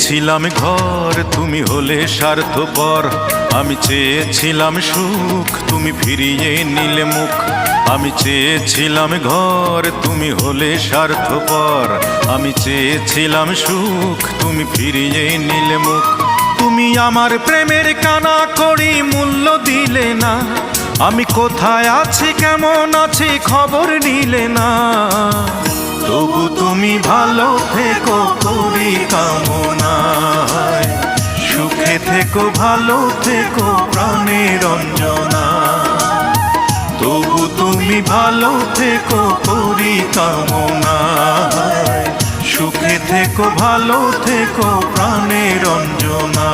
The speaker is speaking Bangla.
চেয়েছিলাম ঘর, তুমি হলে স্বার্থপর। আমি চেয়েছিলাম সুখ, তুমি ফিরিয়ে নিলে মুখ। আমি চেয়েছিলাম ঘর, তুমি হলে স্বার্থপর। আমি চেয়েছিলাম সুখ, তুমি ফিরিয়ে নিলে মুখ। তুমি আমার প্রেমের কানা করি মূল্য দিলে না। আমি কোথায় আছি, কেমন আছি, খবর নিলে না। তবু তুমি ভালো থেকো করি কামনায়। সুখে থেকো, ভালো থেকো প্রাণের অঞ্জনা। তবু তুমি ভালো থেকো করি কামনায়। সুখে থেকো, ভালো থেকো প্রাণের অঞ্জনা।